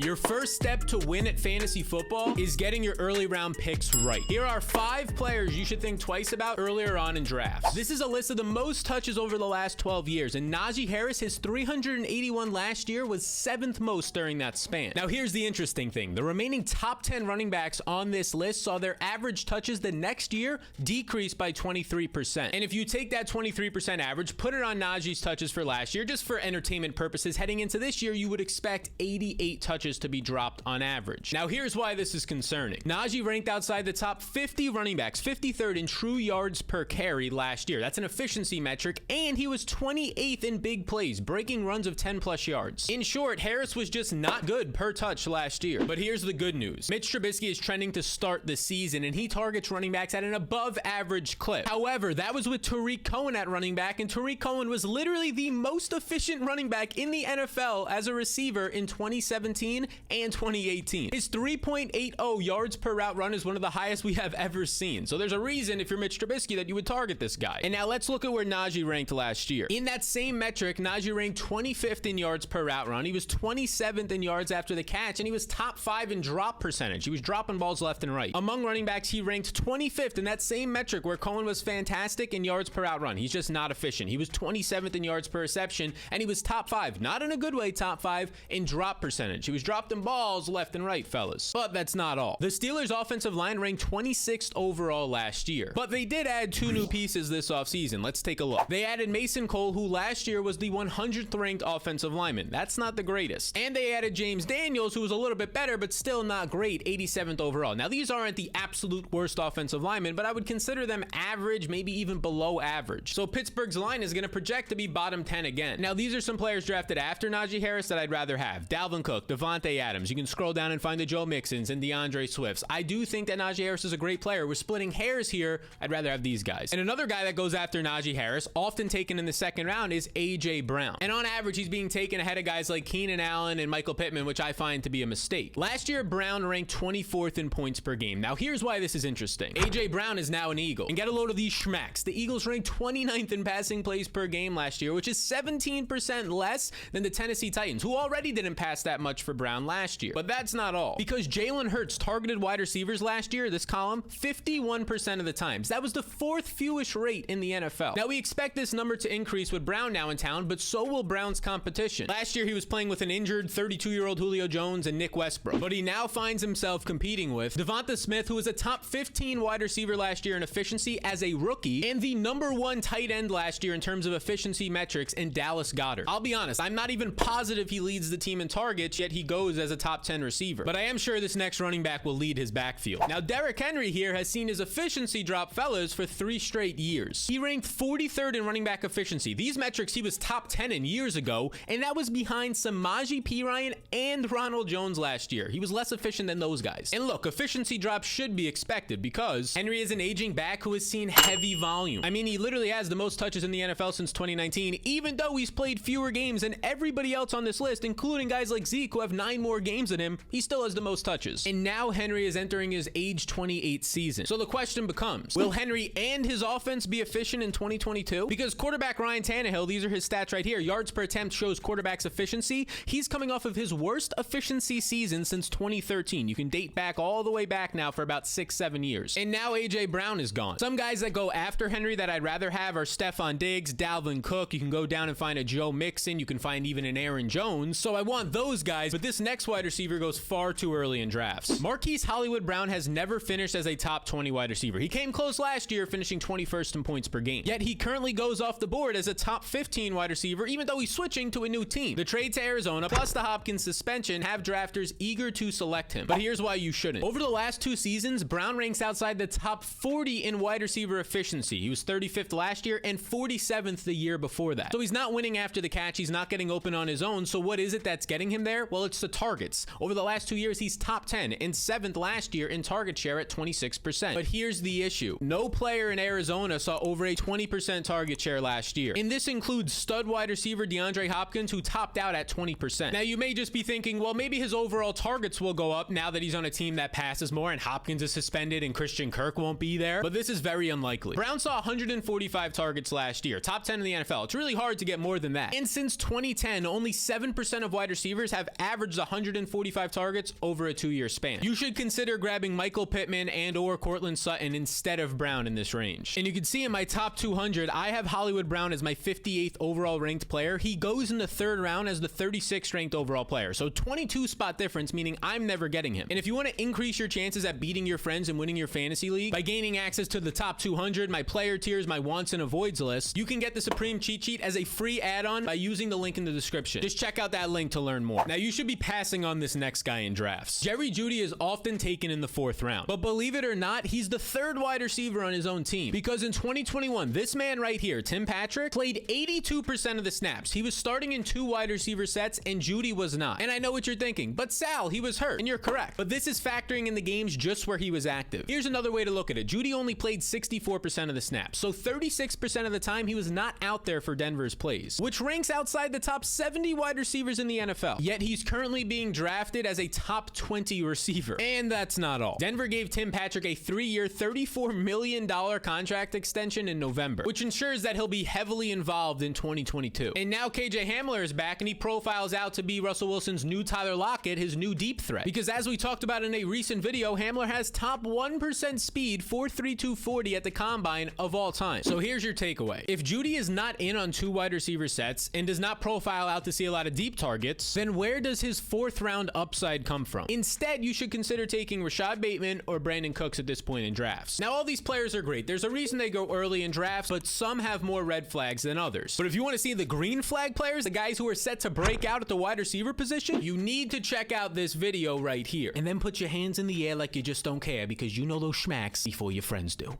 Your first step to win at fantasy football is getting your early round picks right. Here are 5 players you should think twice about earlier on in drafts. This is a list of the most touches over the last 12 years, and Najee Harris, his 381 last year, was 7th most during that span. Now here's the interesting thing. The remaining top 10 running backs on this list saw their average touches the next year decrease by 23%. And if you take that 23% average, put it on Najee's touches for last year, just for entertainment purposes, heading into this year, you would expect 88 touches to be dropped on average. Now here's why this is concerning. Najee ranked outside the top 50 running backs, 53rd in true yards per carry last year. That's an efficiency metric, and he was 28th in big plays, breaking runs of 10 plus yards. In short, Harris was just not good per touch last year. But here's the good news. Mitch Trubisky is trending to start the season, and he targets running backs at an above average clip. However, that was with Tariq Cohen at running back, and Tariq Cohen was literally the most efficient running back in the NFL as a receiver in 2017 and 2018. His 3.80 yards per route run is one of the highest we have ever seen. So there's a reason, if you're Mitch Trubisky, that you would target this guy. And now let's look at where Najee ranked last year. In that same metric, Najee ranked 25th in yards per route run. He was 27th in yards after the catch, and he was top 5 in drop percentage. He was dropping balls left and right. Among running backs, he ranked 25th in that same metric where Cohen was fantastic in yards per route run. He's just not efficient. He was 27th in yards per reception, and he was top 5, not in a good way, top 5 in drop percentage. He was dropping balls left and right, fellas. But that's not all. The Steelers' offensive line ranked 26th overall last year, but they did add 2 new pieces this offseason. Let's take a look. They added Mason Cole, who last year was the 100th ranked offensive lineman. That's not the greatest. And they added James Daniels, who was a little bit better, but still not great, 87th overall. Now, these aren't the absolute worst offensive linemen, but I would consider them average, maybe even below average. So Pittsburgh's line is going to project to be bottom 10 again. Now, these are some players drafted after Najee Harris that I'd rather have. Dalvin Cook, Devontae Adams. You can scroll down and find the Joe Mixons and DeAndre Swifts. I do think that Najee Harris is a great player. We're splitting hairs here. I'd rather have these guys. And another guy that goes after Najee Harris, often taken in the second round, is A.J. Brown. And on average, he's being taken ahead of guys like Keenan Allen and Michael Pittman, which I find to be a mistake. Last year, Brown ranked 24th in points per game. Now, here's why this is interesting. A.J. Brown is now an Eagle. And get a load of these schmacks. The Eagles ranked 29th in passing plays per game last year, which is 17% less than the Tennessee Titans, who already didn't pass that much for Brown last year. But that's not all. Because Jalen Hurts targeted wide receivers last year, this column, 51% of the times. That was the 4th fewest rate in the NFL. Now, we expect this number to increase with Brown now in town, but so will Brown's competition. Last year, he was playing with an injured 32-year-old Julio Jones and Nick Westbrook, but he now finds himself competing with Devonta Smith, who was a top 15 wide receiver last year in efficiency as a rookie, and the number 1 tight end last year in terms of efficiency metrics in Dallas Goedert. I'll be honest, I'm not even positive he leads the team in targets, yet he goes as a top 10 receiver. But I am sure this next running back will lead his backfield. Now, Derrick Henry here has seen his efficiency drop, fellas, for 3 straight years. He ranked 43rd in running back efficiency. These metrics he was top 10 in years ago, and that was behind Samaje Perine and Ronald Jones last year. He was less efficient than those guys. And look, efficiency drops should be expected because Henry is an aging back who has seen heavy volume. I mean, he literally has the most touches in the NFL since 2019, even though he's played fewer games than everybody else on this list, including guys like Zeke, who have 9 more games than him. He still has the most touches. And now Henry is entering his age 28 season. So the question becomes, will Henry and his offense be efficient in 2022? Because quarterback Ryan Tannehill, these are his stats right here. Yards per attempt shows quarterback's efficiency. He's coming off of his worst efficiency season since 2013. You can date back all the way back now for about 6-7 years. And now A.J. Brown is gone. Some guys that go after Henry that I'd rather have are Stephon Diggs, Dalvin Cook. You can go down and find a Joe Mixon. You can find even an Aaron Jones. So I want those guys, but this next wide receiver goes far too early in drafts. Marquis Hollywood Brown has never finished as a top 20 wide receiver. He came close last year, finishing 21st in points per game. Yet he currently goes off the board as a top 15 wide receiver, even though he's switching to a new team. The trade to Arizona, plus the Hopkins suspension, have drafters eager to select him. But here's why you shouldn't. Over the last 2 seasons, Brown ranks outside the top 40 in wide receiver efficiency. He was 35th last year and 47th the year before that. So he's not winning after the catch. He's not getting open on his own. So what is it that's getting him there? Well, it's the targets. Over the last 2 years, he's top 10 and 7th last year in target share at 26%. But here's the issue. No player in Arizona saw over a 20% target share last year. And this includes stud wide receiver DeAndre Hopkins, who topped out at 20%. Now, you may just be thinking, well, maybe his overall targets will go up now that he's on a team that passes more and Hopkins is suspended and Christian Kirk won't be there. But this is very unlikely. Brown saw 145 targets last year, top 10 in the NFL. It's really hard to get more than that. And since 2010, only 7% of wide receivers have averaged averaged 145 targets over a 2-year span. You should consider grabbing Michael Pittman and or Cortland Sutton instead of Brown in this range. And you can see in my top 200, I have Hollywood Brown as my 58th overall ranked player. He goes in the 3rd round as the 36th ranked overall player. So 22 spot difference, meaning I'm never getting him. And if you want to increase your chances at beating your friends and winning your fantasy league by gaining access to the top 200, my player tiers, my wants and avoids list, you can get the Supreme Cheat Sheet as a free add-on by using the link in the description. Just check out that link to learn more. Now, you should be passing on this next guy in drafts. Jerry Judy is often taken in the 4th round, but believe it or not, he's the 3rd wide receiver on his own team, because in 2021, this man right here, Tim Patrick, played 82% of the snaps. He was starting in 2 wide receiver sets, and Judy was not. And I know what you're thinking, but Sal, he was hurt, and you're correct. But this is factoring in the games just where he was active. Here's another way to look at it. Judy only played 64% of the snaps, so 36% of the time he was not out there for Denver's plays, which ranks outside the top 70 wide receivers in the NFL. Yet he's currently being drafted as a top 20 receiver. And that's not all. Denver gave Tim Patrick a 3-year, $34 million contract extension in November, which ensures that he'll be heavily involved in 2022. And now KJ Hamler is back, and he profiles out to be Russell Wilson's new Tyler Lockett, his new deep threat. Because as we talked about in a recent video, Hamler has top 1% speed, 4.32 40 at the combine of all time. So here's your takeaway. If Judy is not in on 2 wide receiver sets and does not profile out to see a lot of deep targets, then where does his 4th round upside come from? Instead, you should consider taking Rashad Bateman or Brandon Cooks at this point in drafts. Now, all these players are great. There's a reason they go early in drafts, but some have more red flags than others. But if you want to see the green flag players, the guys who are set to break out at the wide receiver position, you need to check out this video right here. And then put your hands in the air like you just don't care, because you know those schmacks before your friends do.